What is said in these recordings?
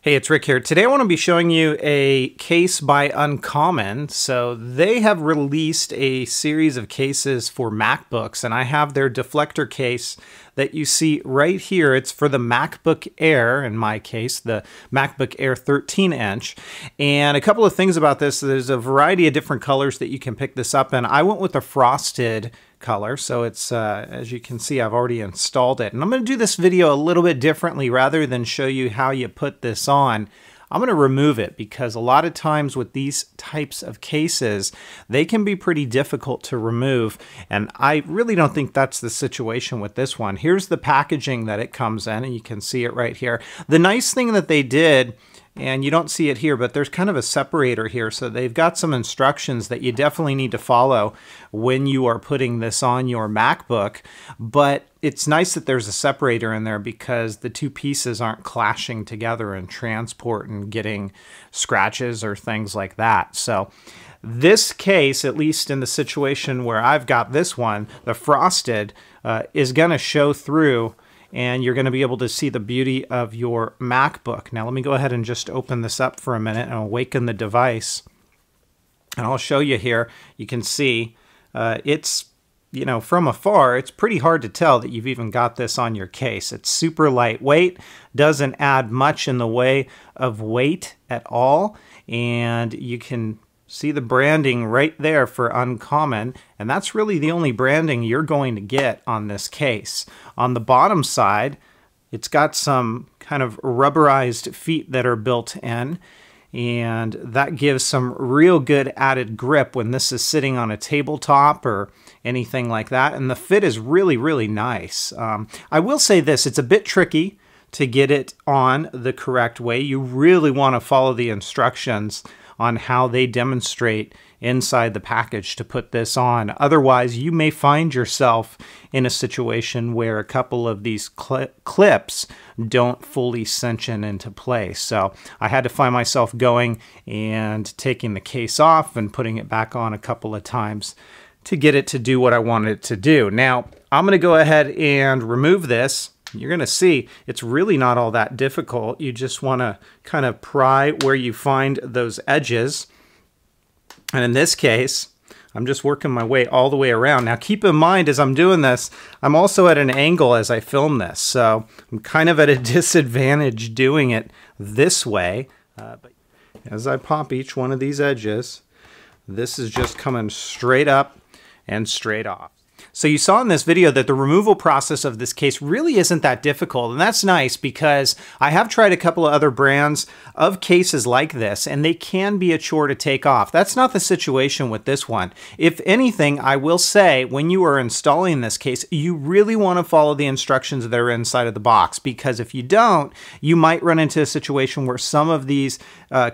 Hey, it's Rick here. Today I want to be showing you a case by Uncommon. So they have released a series of cases for MacBooks, and I have their Deflector case that you see right here. It's for the MacBook Air, in my case, the MacBook Air 13-inch. And a couple of things about this, there's a variety of different colors that you can pick this up in. I went with a frosted color, so it's as you can see, I've already installed it, and I'm going to do this video a little bit differently. Rather than show you how you put this on, I'm going to remove it, because a lot of times with these types of cases, they can be pretty difficult to remove, and I really don't think that's the situation with this one. Here's the packaging that it comes in, and you can see it right here. The nice thing that they did, and you don't see it here, but there's kind of a separator here, so they've got some instructions that you definitely need to follow when you are putting this on your MacBook. But it's nice that there's a separator in there, because the two pieces aren't clashing together in transport and getting scratches or things like that. So this case, at least in the situation where I've got this one, the frosted, is going to show through, and you're going to be able to see the beauty of your MacBook. Now let me go ahead and just open this up for a minute and awaken the device. And I'll show you here. You can see it's, you know, from afar, it's pretty hard to tell that you've even got this on your case. It's super lightweight, doesn't add much in the way of weight at all, and you can see the branding right there for Uncommon, and that's really the only branding you're going to get on this case. On the bottom side, it's got some kind of rubberized feet that are built in, and that gives some real good added grip when this is sitting on a tabletop or anything like that, and the fit is really, really nice. I will say this, it's a bit tricky to get it on the correct way. You really want to follow the instructions on how they demonstrate inside the package to put this on. Otherwise, you may find yourself in a situation where a couple of these clips don't fully cinch into place. So I had to find myself going and taking the case off and putting it back on a couple of times to get it to do what I wanted it to do. Now, I'm going to go ahead and remove this. You're going to see it's really not all that difficult. You just want to kind of pry where you find those edges. And in this case, I'm just working my way all the way around. Now keep in mind, as I'm doing this, I'm also at an angle as I film this. So I'm kind of at a disadvantage doing it this way. But as I pop each one of these edges, this is just coming straight up and straight off. So you saw in this video that the removal process of this case really isn't that difficult, and that's nice, because I have tried a couple of other brands of cases like this, and they can be a chore to take off. That's not the situation with this one. If anything, I will say, when you are installing this case, you really want to follow the instructions that are inside of the box, because if you don't, you might run into a situation where some of these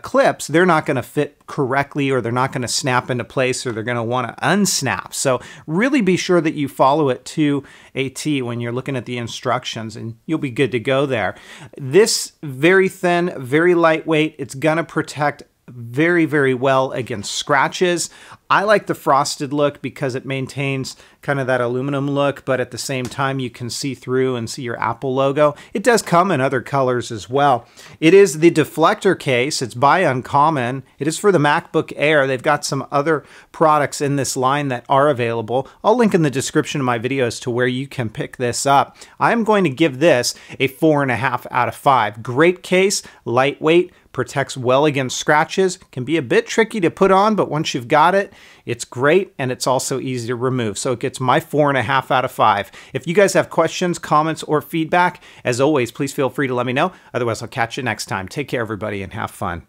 clips, they're not going to fit correctly, or they're not going to snap into place, or they're going to want to unsnap. So really be sure that you follow it to a T when you're looking at the instructions, and you'll be good to go there. This very thin, very lightweight, it's going to protect very, very well against scratches. I like the frosted look because it maintains kind of that aluminum look, but at the same time you can see through and see your Apple logo. It does come in other colors as well. It is the Deflector case. It's by Uncommon. It is for the MacBook Air. They've got some other products in this line that are available. I'll link in the description of my video as to where you can pick this up. I'm going to give this a 4.5 out of 5. Great case, lightweight, protects well against scratches, can be a bit tricky to put on, but once you've got it, it's great, and it's also easy to remove. So it gets my 4.5 out of 5. If you guys have questions, comments, or feedback, as always, please feel free to let me know. Otherwise, I'll catch you next time. Take care, everybody, and have fun.